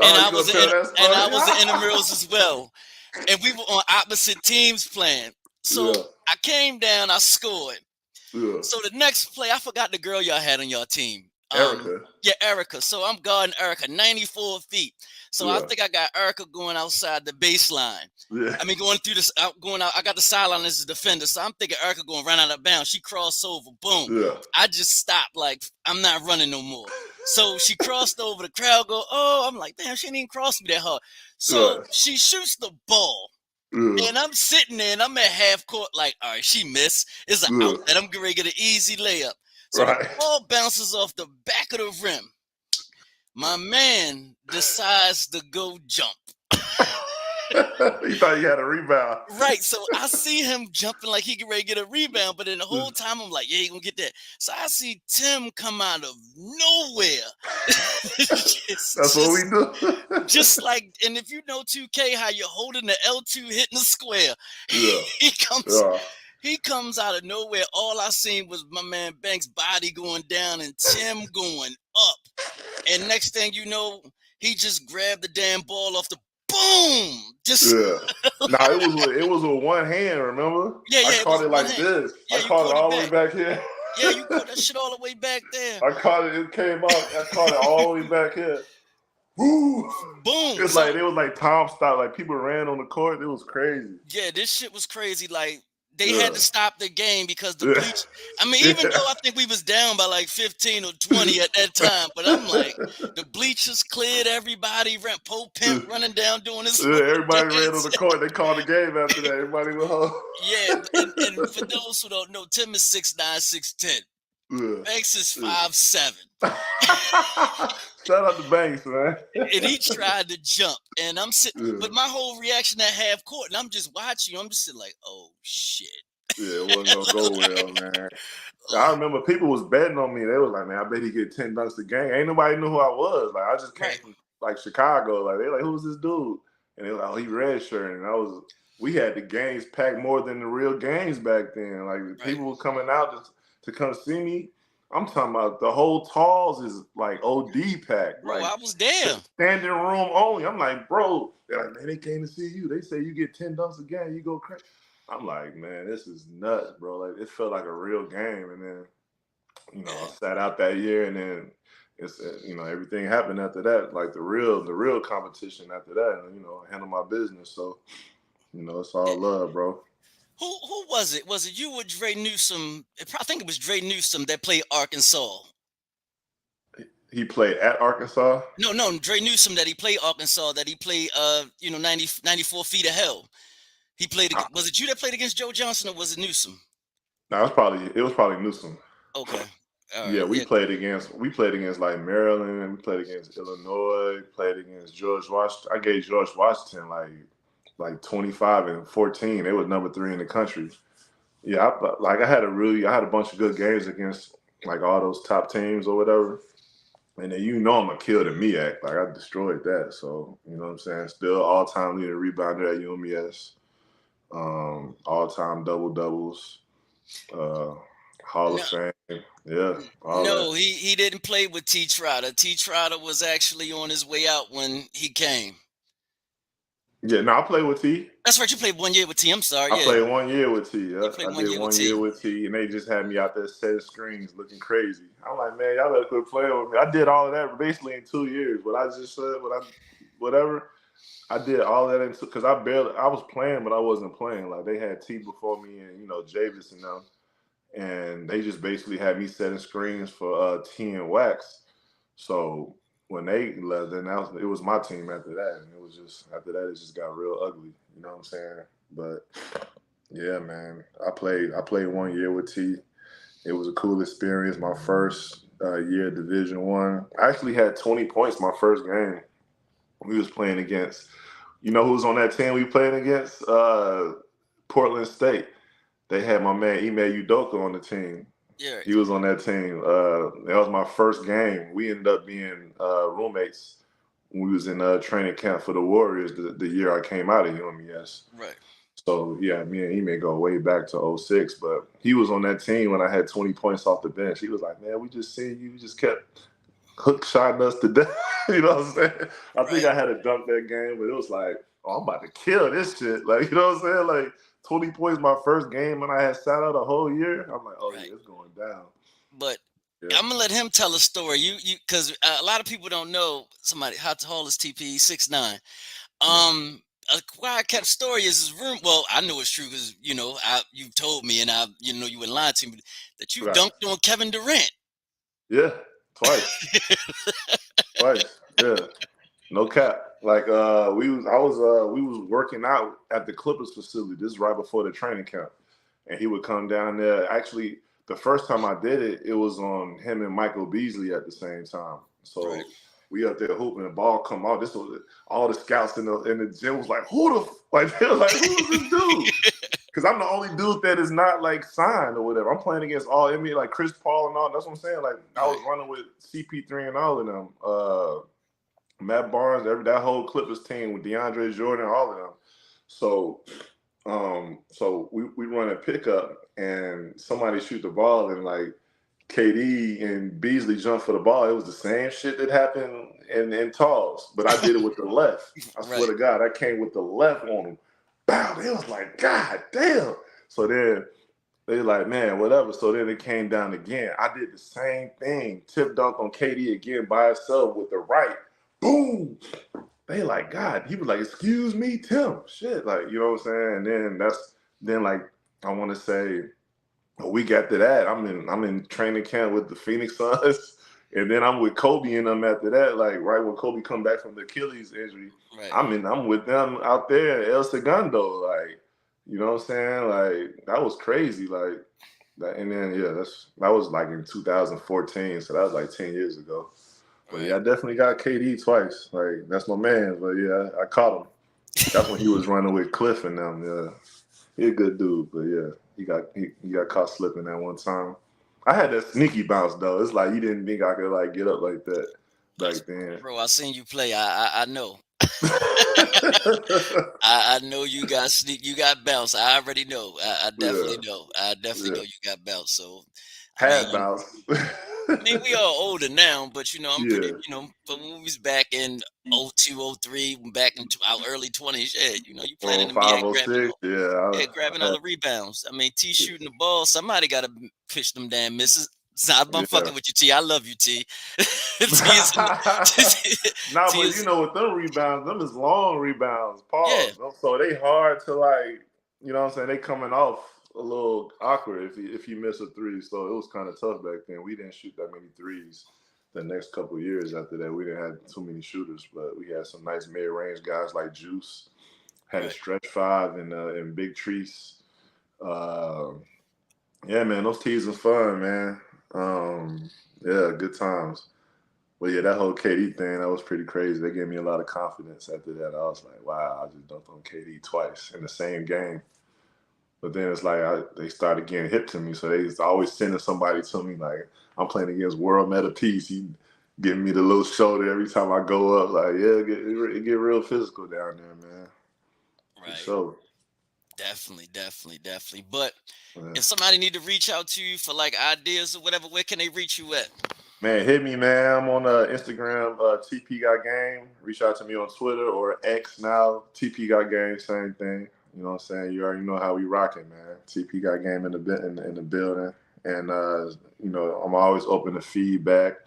Speaker 1: and
Speaker 2: Oh, you gonna tell that
Speaker 1: I was in
Speaker 2: story?
Speaker 1: intramurals as well. And we were on opposite teams playing. So
Speaker 2: Yeah,
Speaker 1: I came down. I scored.
Speaker 2: yeah.
Speaker 1: So the next play, I forgot the girl y'all had on your team.
Speaker 2: Erica.
Speaker 1: Yeah, Erica. So I'm guarding Erica, 94 feet. So I
Speaker 2: Yeah,
Speaker 1: think I got Erica going outside the baseline.
Speaker 2: yeah,
Speaker 1: I mean, going through this, going out. I got the sideline as a defender, so I'm thinking Erica going run out of bounds. She crossed over, boom.
Speaker 2: yeah.
Speaker 1: I just stopped, like I'm not running no more. So she crossed over. The crowd go, oh, I'm like, damn, she didn't even cross me that hard. So
Speaker 2: Right,
Speaker 1: she shoots the ball.
Speaker 2: yeah,
Speaker 1: And I'm sitting there and I'm at half court, like, all right, she missed. It's an
Speaker 2: yeah.
Speaker 1: outlet. I'm getting ready to get an easy layup. So the
Speaker 2: Right.
Speaker 1: ball bounces off the back of the rim. My man decides to go jump.
Speaker 2: You thought you had a rebound.
Speaker 1: Right. So I see him jumping like he get ready to get a rebound, but then the whole time I'm like, yeah, he gonna get that. So I see Tim come out of nowhere.
Speaker 2: That's what we
Speaker 1: just
Speaker 2: do.
Speaker 1: just like, and if you know 2K, how you're holding the L2 hitting the square,
Speaker 2: Yeah,
Speaker 1: he comes
Speaker 2: yeah.
Speaker 1: He comes out of nowhere. All I seen was my man Banks' body going down and Tim going up. And next thing you know, he just grabbed the damn ball off the boom. Just
Speaker 2: Yeah. Nah, it was with one hand, remember?
Speaker 1: yeah,
Speaker 2: I
Speaker 1: yeah, it
Speaker 2: caught
Speaker 1: was
Speaker 2: it
Speaker 1: one
Speaker 2: like
Speaker 1: hand.
Speaker 2: this.
Speaker 1: Yeah,
Speaker 2: I
Speaker 1: you
Speaker 2: caught it
Speaker 1: caught it
Speaker 2: all the way
Speaker 1: back.
Speaker 2: back here.
Speaker 1: Yeah, you caught that shit all the way back there.
Speaker 2: I caught it, it came out, I caught it all the way back here. Woo!
Speaker 1: Boom.
Speaker 2: It's like
Speaker 1: So
Speaker 2: it was like time stop, like people ran on the court. It was crazy.
Speaker 1: yeah, this shit was crazy. Like they had
Speaker 2: Yeah.
Speaker 1: to stop the game because the
Speaker 2: Yeah.
Speaker 1: bleach. I mean, even
Speaker 2: Yeah.
Speaker 1: though I think we was down by like 15 or 20 at that time, but I'm like, the bleachers cleared everybody. Pope Pimp running down doing his
Speaker 2: Yeah,
Speaker 1: little
Speaker 2: everybody ran on
Speaker 1: dance.
Speaker 2: the court. They called the game after that. Everybody went home.
Speaker 1: Yeah, and for those who don't know, Tim is 6'9", 6'10".
Speaker 2: Yeah.
Speaker 1: Banks is
Speaker 2: Yeah.
Speaker 1: 5'7".
Speaker 2: Shout out to Banks, man.
Speaker 1: And he tried to jump, and I'm sitting,
Speaker 2: Yeah.
Speaker 1: but my whole reaction at half court, and I'm just watching. I'm just sitting like, oh shit.
Speaker 2: Yeah, it wasn't gonna go well, man. I remember people was betting on me. They was like, "Man, I bet he get 10 dunks a game." Ain't nobody knew who I was. Like, I just came
Speaker 1: Right.
Speaker 2: from like Chicago. Like, they like, "Who's this dude?" And they was like, "Oh, he redshirt." And we had the games packed more than the real games back then. Like,
Speaker 1: Right.
Speaker 2: people were coming out to come see me. I'm talking about the whole Talls is like OD packed,
Speaker 1: Bro,
Speaker 2: like
Speaker 1: I was there.
Speaker 2: standing room only. I'm like, bro, they're like, man, they came to see you. They say you get 10 dunks a game, you go crazy. I'm like, man, this is nuts, bro. Like, it felt like a real game. And then, I sat out that year, and then it's everything happened after that. Like the real competition after that, and handle my business. So it's all love, bro.
Speaker 1: Who was it? Was it you or Dre Newsom? I think it was Dre Newsom that played Arkansas.
Speaker 2: He played at Arkansas.
Speaker 1: No, Dre Newsom that he played Arkansas, that he played 94 feet of hell. He played. Was it you that played against Joe Johnson, or was it Newsom?
Speaker 2: No, it was probably Newsom.
Speaker 1: Okay, all
Speaker 2: Yeah,
Speaker 1: right,
Speaker 2: we
Speaker 1: yeah,
Speaker 2: played against like Maryland. We played against Illinois. Played against George Washington. I gave George Washington like 25 and 14. They was number 3 in the country. Yeah, I had a bunch of good games against like all those top teams or whatever. And then I'm gonna kill the MEAC. Like, I destroyed that. So you know what I'm saying. Still all time leading rebounder at UMES. All time double doubles. Hall of
Speaker 1: no,
Speaker 2: Fame. Yeah, all that.
Speaker 1: no, he didn't play with T. Trotter. T. Trotter was actually on his way out when he came.
Speaker 2: Yeah, no, I played with T.
Speaker 1: That's right, you played 1 year with T. I'm sorry,
Speaker 2: I
Speaker 1: yeah,
Speaker 2: played 1 year with T.
Speaker 1: you
Speaker 2: Yeah.
Speaker 1: played
Speaker 2: I
Speaker 1: one
Speaker 2: did
Speaker 1: year with
Speaker 2: one
Speaker 1: T.
Speaker 2: year with T, and they just had me out there setting screens looking crazy. I'm like, man, y'all better quit playing with me. I did all of that basically in 2 years. What I just said, whatever, I did all of that because I was playing, but I wasn't playing. Like, they had T before me and Javis and them, and they just basically had me setting screens for T and Wax. So when they left, then it was my team after that, and it was just after that it just got real ugly. You know what I'm saying? But yeah, man, I played 1 year with T, It was a cool experience. My first year of Division One. I actually had 20 points my first game. We was playing against. You know who was on that team we playing against? Portland State. They had my man Ime Udoka on the team.
Speaker 1: Yeah,
Speaker 2: He was on that team. That was my first game. We ended up being roommates when we was in training camp for the Warriors the year I came out of UMES.
Speaker 1: right,
Speaker 2: So yeah, me and Ime go way back to '06, but he was on that team when I had 20 points off the bench. He was like, "Man, we just seen you. You just kept hook shotting us to death." You know what I'm saying? I think
Speaker 1: right,
Speaker 2: I had to dunk that game, but it was like, "Oh, I'm about to kill this shit." Like, you know what I'm saying? Like 20 points my first game, and I had sat out a whole year. I'm like, "Oh
Speaker 1: right.
Speaker 2: yeah, it's going down."
Speaker 1: But
Speaker 2: Yeah,
Speaker 1: I'm gonna let him tell a story. Because a lot of people don't know somebody. How tall is TP? 6'9".
Speaker 2: yeah,
Speaker 1: A quiet kept story is his room. Well, I know it's true because you've told me, and you wouldn't lie to me that you
Speaker 2: right.
Speaker 1: dunked on Kevin Durant.
Speaker 2: Yeah, twice, twice. Yeah. No cap. Like we was working out at the Clippers facility. This is right before the training camp. And he would come down there. Actually, the first time I did it, it was on him and Michael Beasley at the same time.
Speaker 1: Right,
Speaker 2: So we up there hooping, the ball come out. This was all the scouts in the gym was like, who the like they were like, who is this dude? Because I'm the only dude that is not like signed or whatever. I'm playing against all NBA, like Chris Paul and all. That's what I'm saying. Like I
Speaker 1: right,
Speaker 2: was running with CP3 and all of them. Matt Barnes, that whole Clippers team with DeAndre Jordan, all of them. So, we run a pickup and somebody shoot the ball and like KD and Beasley jump for the ball. It was the same shit that happened in Talls, but I did it with the left. I swear
Speaker 1: right,
Speaker 2: to God, I came with the left on them. Bow. They was like, God damn. So then they like, man, whatever. So then it came down again. I did the same thing. Tip dunk on KD again by itself with the right. Boom. They like, God. He was like, excuse me, Tim. Shit. Like, you know what I'm saying? And then like I want to say a week after that, I'm in training camp with the Phoenix Suns. And then I'm with Kobe and them after that. Like right when Kobe come back from the Achilles injury,
Speaker 1: right,
Speaker 2: I'm with them out there in El Segundo. Like, you know what I'm saying? Like that was crazy. Like that, and then yeah, that was like in 2014, so that was like 10 years ago. But
Speaker 1: right.
Speaker 2: yeah, I definitely got KD twice. Like that's my man. But yeah, I caught him. That's when he was running with Cliff and them. Yeah, he a good dude. But yeah, he got caught slipping that one time. I had that sneaky bounce though. It's like you didn't think I could like get up like that back then.
Speaker 1: Bro, I seen you play. I know. I know you got sneak. You got bounce. I already know. I
Speaker 2: Yeah,
Speaker 1: definitely know. I definitely know
Speaker 2: yeah.
Speaker 1: you got bounce. So, I mean,
Speaker 2: Had bounce.
Speaker 1: we all older now, but I'm pretty,
Speaker 2: Yeah.
Speaker 1: but when we was back in 02, 03, back into our early 20s, yeah, you playing in
Speaker 2: On
Speaker 1: the NBA,
Speaker 2: 506. Yeah,
Speaker 1: grabbing
Speaker 2: I
Speaker 1: all
Speaker 2: had,
Speaker 1: the rebounds. I mean, T shooting the ball, somebody got to pitch them damn misses. So I'm
Speaker 2: yeah.
Speaker 1: fucking with you, T. I love you, T. T is,
Speaker 2: Nah,
Speaker 1: T
Speaker 2: but you
Speaker 1: is,
Speaker 2: know, with them rebounds, them is long rebounds.
Speaker 1: yeah,
Speaker 2: Pause. So they hard to like, you know what I'm saying? They coming off a little awkward if you miss a three. So it was kind of tough back then. We didn't shoot that many threes. The next couple of years after that, we didn't have too many shooters, but we had some nice mid range guys like Juice. Had a
Speaker 1: right.
Speaker 2: stretch five and Big Trees. Uh, yeah, man, those teas was fun, man. Yeah, good times. Well, yeah, that whole KD thing, that was pretty crazy. They gave me a lot of confidence after that. I was like, wow, I just dunked on KD twice in the same game. But then it's like they started getting hip to me, so they was always sending somebody to me. Like I'm playing against World Meta Peace. He giving me the little shoulder every time I go up. Like, yeah, it get real physical down there, man. For
Speaker 1: Right.
Speaker 2: sure.
Speaker 1: Definitely, definitely, definitely. But
Speaker 2: Yeah.
Speaker 1: if somebody need to reach out to you for like ideas or whatever, where can they reach you at?
Speaker 2: Man, hit me, man. I'm on Instagram, TP Got Game. Reach out to me on Twitter or X now. TP Got Game, same thing. You know what I'm saying? You already know how we rocking, man. TP Got Game in the building, and I'm always open to feedback.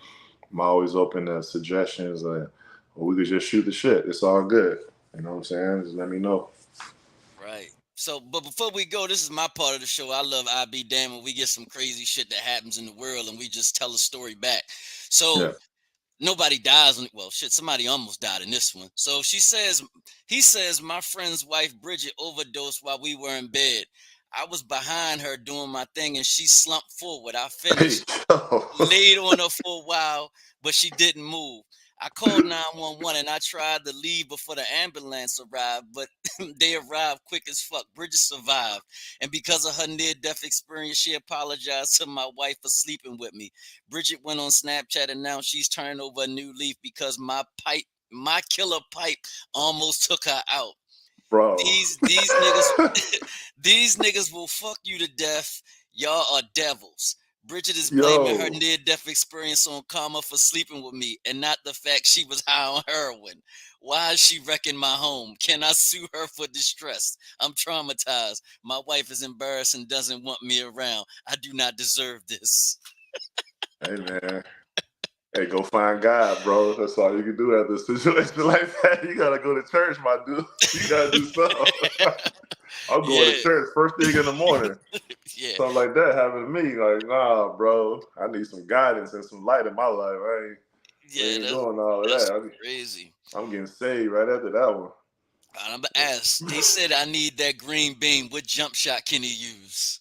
Speaker 2: I'm always open to suggestions. Or we could just shoot the shit. It's all good. You know what I'm saying? Just let me know.
Speaker 1: Right. So, but before we go, this is my part of the show. I love I be damn when we get some crazy shit that happens in the world and we just tell a story back. So
Speaker 2: Yeah.
Speaker 1: nobody dies. Well, shit, somebody almost died in this one. So he says, my friend's wife Bridget overdosed while we were in bed. I was behind her doing my thing, and she slumped forward. I
Speaker 2: Hey,
Speaker 1: finished,
Speaker 2: yo.
Speaker 1: laid on her for a while, but she didn't move. I called 911 and I tried to leave before the ambulance arrived, but they arrived quick as fuck. Bridget survived. And because of her near death experience, she apologized to my wife for sleeping with me. Bridget went on Snapchat and now she's turning over a new leaf because my killer pipe almost took her out.
Speaker 2: Bro.
Speaker 1: These niggas these niggas will fuck you to death. Y'all are devils. Bridget is blaming her
Speaker 2: Yo.
Speaker 1: near-death experience on karma for sleeping with me and not the fact she was high on heroin. Why is she wrecking my home? Can I sue her for distress? I'm traumatized. My wife is embarrassed and doesn't want me around. I do not deserve this.
Speaker 2: Hey, man. Hey, go find God, bro. That's all you can do after a situation like that. You gotta go to church, my dude. You gotta do something. I'm going to
Speaker 1: Yeah,
Speaker 2: church first thing in the morning.
Speaker 1: yeah,
Speaker 2: Something like that happened to me. Like, nah, bro. I need some guidance and some light in my life. We
Speaker 1: yeah.
Speaker 2: ain't doing all of
Speaker 1: That's
Speaker 2: that.
Speaker 1: crazy.
Speaker 2: I'm getting saved right after that one.
Speaker 1: I'm gonna ask. He said I need that green bean. What jump shot can he use?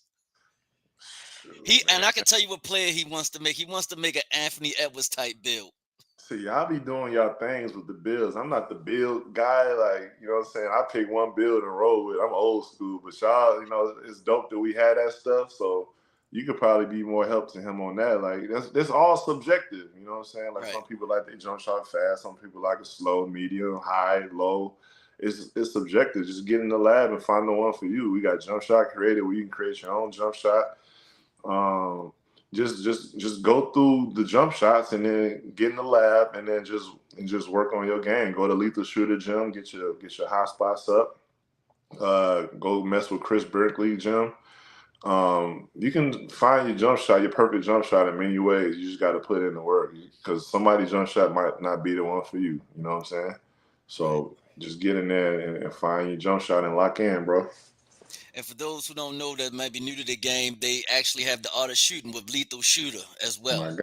Speaker 2: Shoot,
Speaker 1: He and
Speaker 2: man.
Speaker 1: I can tell you what player he wants to make. He wants to make an Anthony Edwards type build.
Speaker 2: See, y'all be doing y'all things with the builds. I'm not the build guy. Like, you know what I'm saying? I pick one build and roll with it. I'm old school, but y'all, it's dope that we had that stuff. So you could probably be more help to him on that. Like, that's all subjective. You know what I'm saying? Like,
Speaker 1: Right.
Speaker 2: some people like they jump shot fast. Some people like it slow, medium, high, low. It's subjective. Just get in the lab and find the one for you. We got jump shot created where you can create your own jump shot. Um, just go through the jump shots and then get in the lab and then just work on your game. Go to Lethal Shooter Gym, get your high spots up. Go mess with Chris Berkeley Gym. You can find your jump shot, your perfect jump shot in many ways. You just got to put in the work because somebody's jump shot might not be the one for you. You know what I'm saying?
Speaker 1: Right.
Speaker 2: So just get in there and find your jump shot and lock in, bro.
Speaker 1: And for those who don't know that might be new to the game, they actually have the art of shooting with Lethal Shooter as well.
Speaker 2: My God.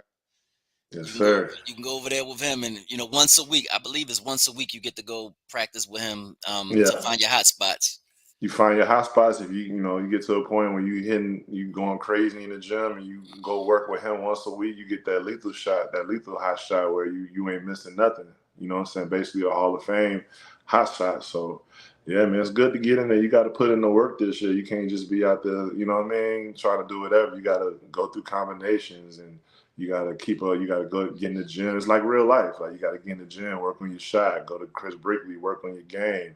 Speaker 2: Yes,
Speaker 1: You can go
Speaker 2: sir.
Speaker 1: you can go over there with him and once a week, I believe it's once a week you get to go practice with him to
Speaker 2: Yeah.
Speaker 1: find your hot spots.
Speaker 2: You find your hot spots. If you get to a point where you going crazy in the gym and you go work with him once a week, you get that lethal shot, that lethal hot shot where you ain't missing nothing. You know what I'm saying? Basically a Hall of Fame hot shot. So yeah, man, it's good to get in there. You got to put in the work this year. You can't just be out there, you know what I mean, trying to do whatever. You got to go through combinations and you got to keep up. You got to go get in the gym. It's like real life. Like you got to get in the gym, work on your shot, go to Chris Brickley, work on your game.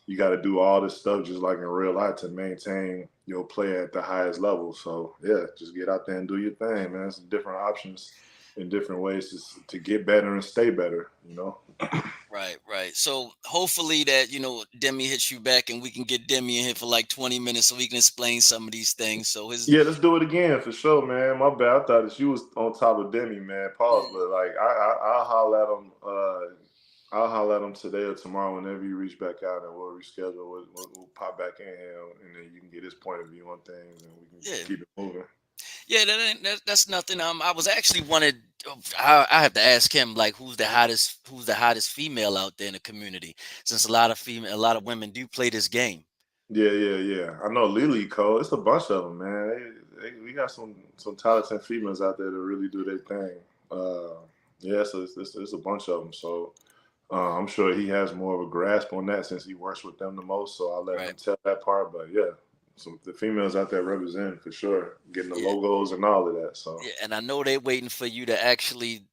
Speaker 2: You got to do all this stuff just like in real life to maintain your play at the highest level. So yeah, just get out there and do your thing, man. It's different options in different ways to get better and stay better.
Speaker 1: Right, right. So hopefully that Demi hits you back and we can get Demi in here for like 20 minutes so we can explain some of these things. So his
Speaker 2: Yeah, let's do it again for sure, man. My bad. I thought that you was on top of Demi, man. Pause, but like I'll holler at him. I'll holler at him today or tomorrow whenever you reach back out, and we'll reschedule. We'll pop back in here, and then you can get his point of view on things, and we can
Speaker 1: yeah.
Speaker 2: keep it moving.
Speaker 1: Yeah, that's nothing. I was actually wanted. I have to ask him like who's the hottest female out there in the community, since a lot of women do play this game.
Speaker 2: Yeah. I know Lily Cole. It's a bunch of them, man. We got some talented females out there that really do their thing. Yeah, so it's a bunch of them. So I'm sure he has more of a grasp on that since he works with them the most. So I'll let
Speaker 1: Right.
Speaker 2: him tell that part. But yeah, some the females out there representing for sure, getting the
Speaker 1: Yeah.
Speaker 2: logos and all of that. So
Speaker 1: Yeah. And I know they're waiting for you to actually,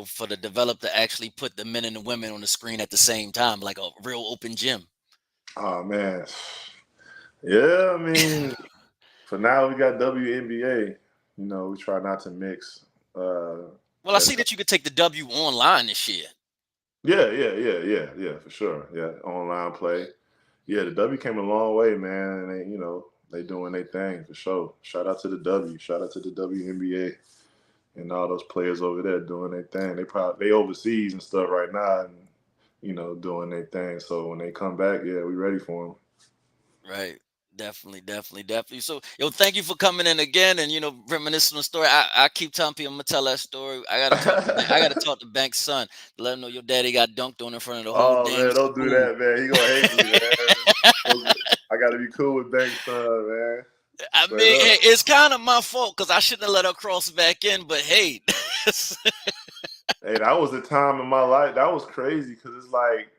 Speaker 1: for the developer to actually put the men and the women on the screen at the same time, like a real open gym.
Speaker 2: oh man, yeah. I mean, for now we got WNBA. We try not to mix
Speaker 1: Well, I
Speaker 2: that.
Speaker 1: see that you could take the W online this year.
Speaker 2: Yeah, for sure. Yeah, online play. Yeah, the W came a long way, man. And they doing their thing for sure. Shout out to the W. Shout out to the WNBA and all those players over there doing their thing. They overseas and stuff right now, and doing their thing. So when they come back, yeah, we ready for them.
Speaker 1: Right. Definitely. So, thank you for coming in again and reminiscing on the story. I keep telling people I'm gonna tell that story. I gotta talk to Bank's son to let him know your daddy got dunked on in front of the whole
Speaker 2: Oh
Speaker 1: dang
Speaker 2: man, don't do
Speaker 1: school.
Speaker 2: that, man. He gonna hate me, man. I got to be cool with Banks' son, man.
Speaker 1: I
Speaker 2: Straight
Speaker 1: mean,
Speaker 2: up.
Speaker 1: it's kind of my fault because I shouldn't have let her cross back in. But hey,
Speaker 2: Hey, that was a time in my life that was crazy because it's like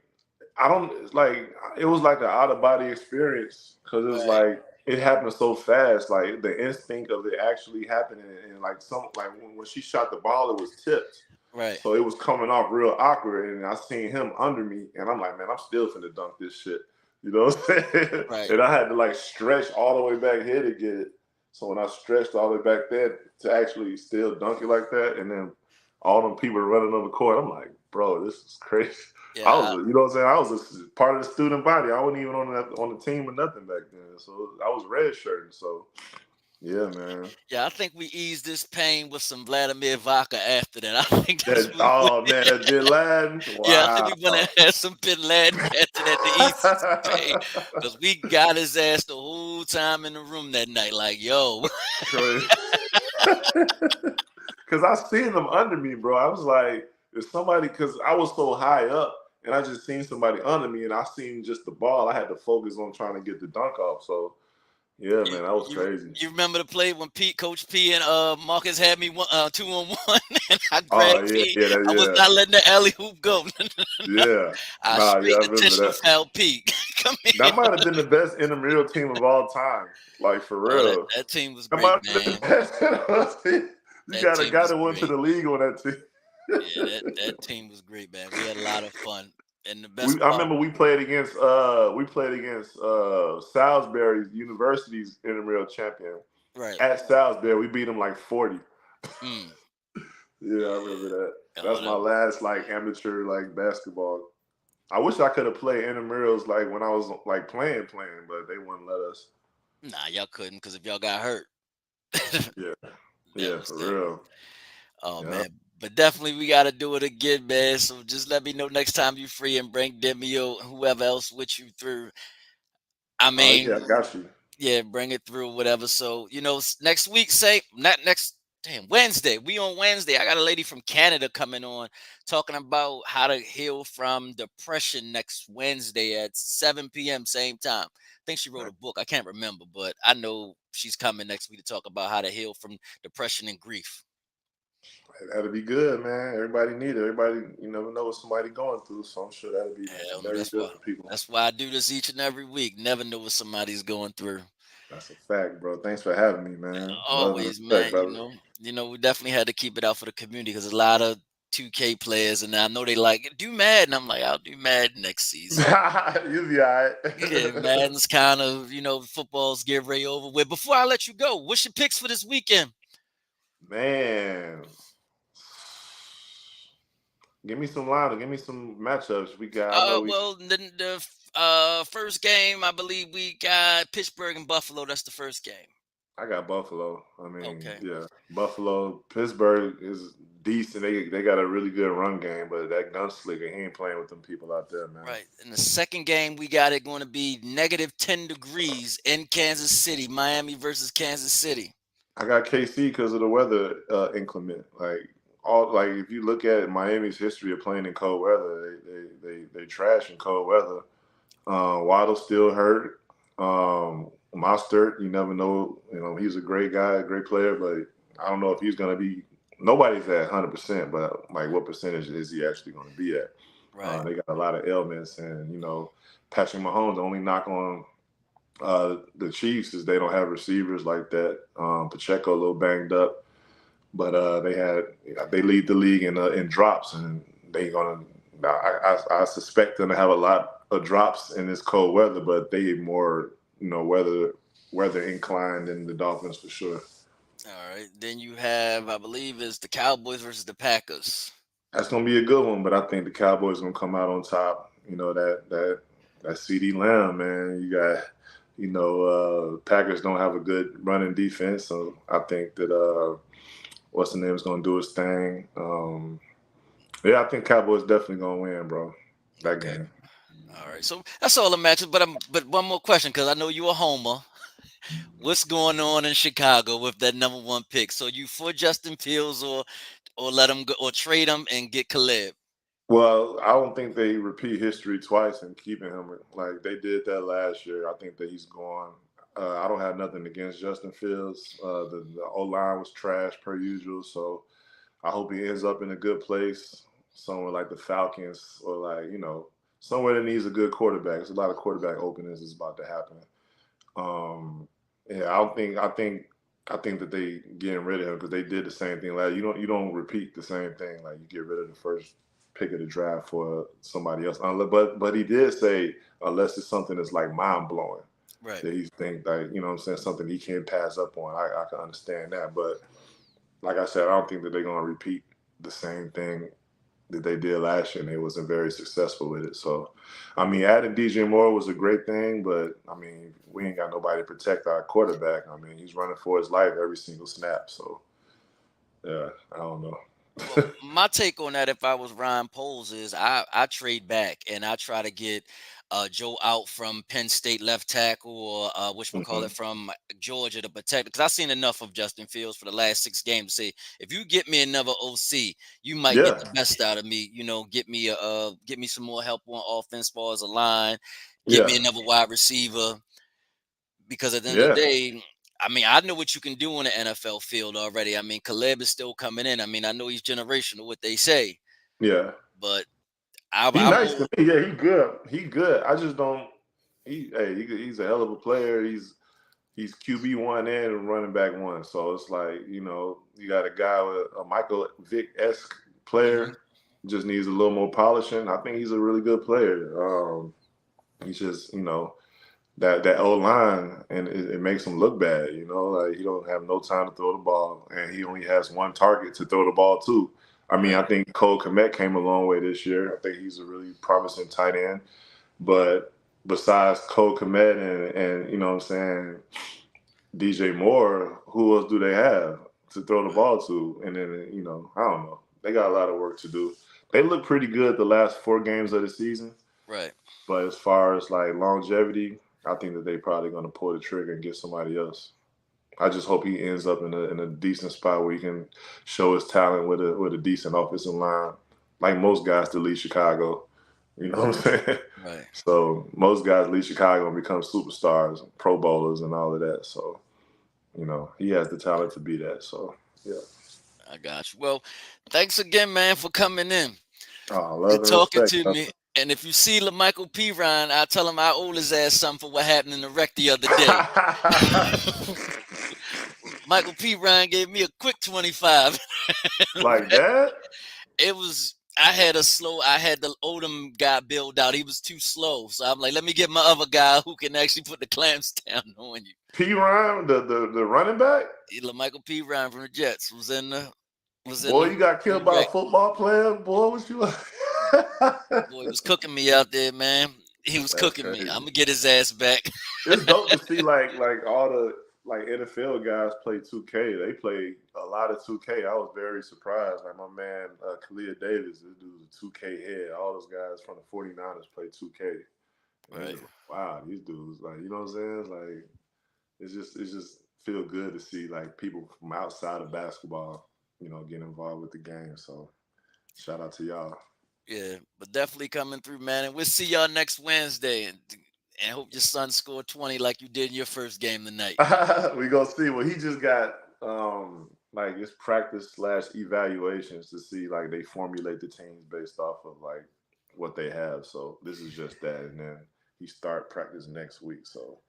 Speaker 2: I don't it's like it was like an out of body experience because it was
Speaker 1: right,
Speaker 2: like it happened so fast. Like the instinct of it actually happening, and like when she shot the ball, it was tipped,
Speaker 1: right,
Speaker 2: so it was coming off real awkward. And I seen him under me, and I'm like, man, I'm still finna dunk this shit. You know what I'm saying?
Speaker 1: right.
Speaker 2: And I had to like stretch all the way back here to get it. So when I stretched all the way back there to actually still dunk it like that, and then all them people running on the court, I'm like, bro, this is crazy. I
Speaker 1: Yeah,
Speaker 2: was, you know what I'm saying? I was a part of the student body. I wasn't even on the team or nothing back then. So I was red shirting. So yeah, man.
Speaker 1: yeah. I think we eased this pain with some Vladimir vodka after that. I think that's
Speaker 2: That
Speaker 1: what we
Speaker 2: oh man, that Bin Laden.
Speaker 1: Yeah, I think
Speaker 2: Wow.
Speaker 1: we went and had some Bin Laden after that to ease this pain because we got his ass the whole time in the room that night. Like, yo,
Speaker 2: Crazy. Cause I seen them under me, bro. I was like, if somebody, cause I was so high up, and I just seen somebody under me, and I seen just the ball. I had to focus on trying to get the dunk off. So yeah,
Speaker 1: you,
Speaker 2: man, that was
Speaker 1: you
Speaker 2: crazy.
Speaker 1: you remember the play when Coach P and Marcus had me 2-on-1 and I
Speaker 2: Oh
Speaker 1: grabbed
Speaker 2: yeah,
Speaker 1: P.
Speaker 2: yeah,
Speaker 1: I was
Speaker 2: that,
Speaker 1: not letting the alley hoop go.
Speaker 2: yeah, yeah.
Speaker 1: I
Speaker 2: Nah, yeah,
Speaker 1: straight
Speaker 2: I remember
Speaker 1: intentional
Speaker 2: that.
Speaker 1: foul P. Come here.
Speaker 2: That might have been the best intramural team of all time. Like for
Speaker 1: Oh,
Speaker 2: real.
Speaker 1: that team was
Speaker 2: That
Speaker 1: great,
Speaker 2: might have been the
Speaker 1: man.
Speaker 2: best intramural team. You
Speaker 1: That
Speaker 2: got a
Speaker 1: team
Speaker 2: guy
Speaker 1: was
Speaker 2: that went to
Speaker 1: great.
Speaker 2: the league on that team.
Speaker 1: Yeah, that team was great, man. We had a lot of fun, and the best
Speaker 2: I
Speaker 1: part,
Speaker 2: remember we played against Salisbury University's intramural champion
Speaker 1: right?
Speaker 2: at Salisbury. We beat them like 40.
Speaker 1: Mm,
Speaker 2: Yeah, I remember
Speaker 1: yeah.
Speaker 2: that.
Speaker 1: Oh,
Speaker 2: That's my last like amateur like basketball. I wish I could have played intramurals like when I was like playing, but they wouldn't let us.
Speaker 1: nah, y'all couldn't because if y'all got hurt,
Speaker 2: Yeah,
Speaker 1: that
Speaker 2: yeah,
Speaker 1: was
Speaker 2: for
Speaker 1: that.
Speaker 2: real.
Speaker 1: Oh
Speaker 2: Yeah.
Speaker 1: man, but definitely we got to do it again, man. So just let me know next time you free and bring Demi or whoever else with you through. I
Speaker 2: Oh yeah,
Speaker 1: mean,
Speaker 2: I got you.
Speaker 1: yeah, bring it through, whatever. So next week, say not next. Damn, Wednesday. We on Wednesday. I got a lady from Canada coming on talking about how to heal from depression next Wednesday at 7 p.m. same time. I think she wrote a book. I can't remember, but I know she's coming next week to talk about how to heal from depression and grief.
Speaker 2: That'll be good, man. Everybody need it. Everybody, you never know what somebody going through, so I'm sure that'll be
Speaker 1: Hell no,
Speaker 2: very
Speaker 1: that's
Speaker 2: good
Speaker 1: why.
Speaker 2: for people.
Speaker 1: That's why I do this each and every week. Never know what somebody's going through.
Speaker 2: That's a fact, bro. Thanks for having me, man. Love and
Speaker 1: Always,
Speaker 2: respect,
Speaker 1: man.
Speaker 2: brother.
Speaker 1: We definitely had to keep it out for the community because a lot of 2K players, and I know they like do Madden. I'm like, I'll do Madden next season.
Speaker 2: You'll be all right.
Speaker 1: Yeah, Madden's kind of football's get ready over with. Before I let you go, what's your picks for this weekend?
Speaker 2: Man, give me some line. Give me some matchups. We got. I know we.
Speaker 1: Well, the first game, I believe we got Pittsburgh and Buffalo. That's the first game.
Speaker 2: I got Buffalo. I mean,
Speaker 1: Okay.
Speaker 2: yeah, Buffalo. Pittsburgh is decent. They got a really good run game, but that gunslinger, he ain't playing with them people out there, man.
Speaker 1: Right. In the second game, we got it going to be negative 10 degrees in Kansas City, Miami versus Kansas City.
Speaker 2: I got KC because of the weather inclement. Like if you look at Miami's history of playing in cold weather, they trash in cold weather. Waddle's still hurt. Mostert, you never know. You know he's a great guy, a great player, but I don't know if he's going to be. Nobody's at 100%, but like what percentage is he actually going to be at?
Speaker 1: Right.
Speaker 2: They got a lot of ailments, and Patrick Mahomes. The only knock on the Chiefs is they don't have receivers like that. Pacheco a little banged up, but they lead the league in drops, and they gonna. I suspect them to have a lot of drops in this cold weather, but they more weather inclined than the Dolphins for sure.
Speaker 1: All right. Then you have, I believe, is the Cowboys versus the Packers.
Speaker 2: That's gonna be a good one, but I think the Cowboys gonna come out on top. That CD Lamb, man. You got Packers don't have a good running defense, so I think that what's the name is gonna do his thing. Yeah, I think Cowboys definitely gonna win, bro. That
Speaker 1: Okay.
Speaker 2: game.
Speaker 1: All right. So that's all the matches. But one more question, because I know you a homer. What's going on in Chicago with that number one pick? So you for Justin Fields or let him go or trade him and get Caleb?
Speaker 2: Well, I don't think they repeat history twice and keeping him like they did that last year. I think that he's gone. I don't have nothing against Justin Fields. The O line was trash per usual, so I hope he ends up in a good place, somewhere like the Falcons or like somewhere that needs a good quarterback. There's a lot of quarterback openings is about to happen. Um, yeah, I don't think I think that they getting rid of him because they did the same thing. Like you don't repeat the same thing. Like you get rid of the first pick of the draft for somebody else. But he did say unless it's something that's like mind blowing
Speaker 1: Right.
Speaker 2: that he think like what I'm saying, something he can't pass up on. I can understand that, but like I said, I don't think that they're gonna repeat the same thing that they did last year, and they wasn't very successful with it. So, I mean, adding DJ Moore was a great thing, but I mean, we ain't got nobody to protect our quarterback. I mean, he's running for his life every single snap. So, yeah, I don't know.
Speaker 1: Well, my take on that, if I was Ryan Poles, is I trade back and I try to get Joe out from Penn State left tackle or
Speaker 2: Hmm.
Speaker 1: whatchamacallit from Georgia to protect because I've seen enough of Justin Fields for the last 6 games to say if you get me another OC, you might get
Speaker 2: Yeah,
Speaker 1: the best out of me. Get me some more help on offense as far as a line, get
Speaker 2: yeah,
Speaker 1: me another wide receiver because at the end of the
Speaker 2: yeah,
Speaker 1: day, I mean, I know what you can do on the NFL field already. I mean, Caleb is still coming in. I mean, I know he's generational, what they say,
Speaker 2: yeah.
Speaker 1: but
Speaker 2: He
Speaker 1: I'm
Speaker 2: nice
Speaker 1: more
Speaker 2: to me. Yeah, he good. He good. I just don't. He's a hell of a player. He's QB1 and running back one. So it's like, you got a guy with a Michael Vick-esque
Speaker 1: mhm,
Speaker 2: player, just needs a little more polishing. I think he's a really good player. He's just, that O line and it makes him look bad, like he don't have no time to throw the ball and he only has one target to throw the ball to. I mean,
Speaker 1: right,
Speaker 2: I think Cole Kmet came a long way this year. I think he's a really promising tight end. But besides Cole Kmet and what I'm saying, DJ Moore, who else do they have to throw the
Speaker 1: right,
Speaker 2: ball to? And then, I don't know. They got a lot of work to do. They look pretty good the last 4 games of the season,
Speaker 1: right.
Speaker 2: but as far as like longevity, I think that they probably going to pull the trigger and get somebody else. I just hope he ends up in a decent spot where he can show his talent with a decent offensive line, like most guys to leave Chicago. You know what I'm saying?
Speaker 1: Right.
Speaker 2: So most guys leave Chicago and become superstars, Pro Bowlers, and all of that. So he has the talent to be that. So yeah.
Speaker 1: I got you. Well, thanks again, man, for coming in.
Speaker 2: Love
Speaker 1: Good
Speaker 2: and
Speaker 1: talking
Speaker 2: respect.
Speaker 1: to me. And if you see LaMichael P. Ryan, I tell him I owe his ass something for what happened in the wreck the other day. Michael P. Ryan gave me a quick 25.
Speaker 2: Like that?
Speaker 1: It was I had the Odom guy build out. He was too slow. So I'm like, let me get my other guy who can actually put the clamps down on you.
Speaker 2: P Ryan, the running back?
Speaker 1: Michael P. Ryan from the Jets was in the
Speaker 2: Boy, you got
Speaker 1: in the
Speaker 2: killed by a
Speaker 1: wreck.
Speaker 2: football player? Boy, what you
Speaker 1: Boy, he was cooking me out there, man. He was
Speaker 2: That's
Speaker 1: cooking me. I'm
Speaker 2: crazy.
Speaker 1: gonna get his ass back.
Speaker 2: It's dope to see like all the like NFL guys play 2K. They play a lot of 2K. I was very surprised. Like my man Kalia Davis, this dude's a 2K head. All those guys from the 49ers play 2K. And
Speaker 1: Right.
Speaker 2: it's like, wow, these dudes, like, you know what I'm saying? It's like it's just feel good to see like people from outside of basketball, get involved with the game. So shout out to y'all.
Speaker 1: Yeah, but definitely coming through, man. And we'll see y'all next Wednesday. And hope your son scored 20 like you did in your first game tonight.
Speaker 2: We gonna see. Well, he just got like it's practice slash evaluations to see like they formulate the teams based off of like what they have. So this is just that, and then he start practice next week. So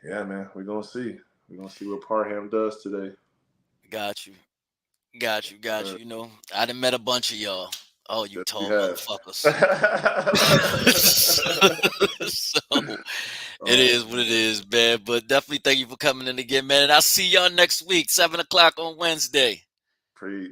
Speaker 2: yeah, man, we're gonna see. We're gonna see what Parham does today.
Speaker 1: Got you. Got you. Got you. I done met a bunch of y'all. Oh, you
Speaker 2: Yes, we
Speaker 1: tall
Speaker 2: have.
Speaker 1: motherfuckers. So it
Speaker 2: Oh
Speaker 1: is what it is, man. But definitely thank you for coming in again, man. And I'll see y'all next week, 7 o'clock on Wednesday.
Speaker 2: preach.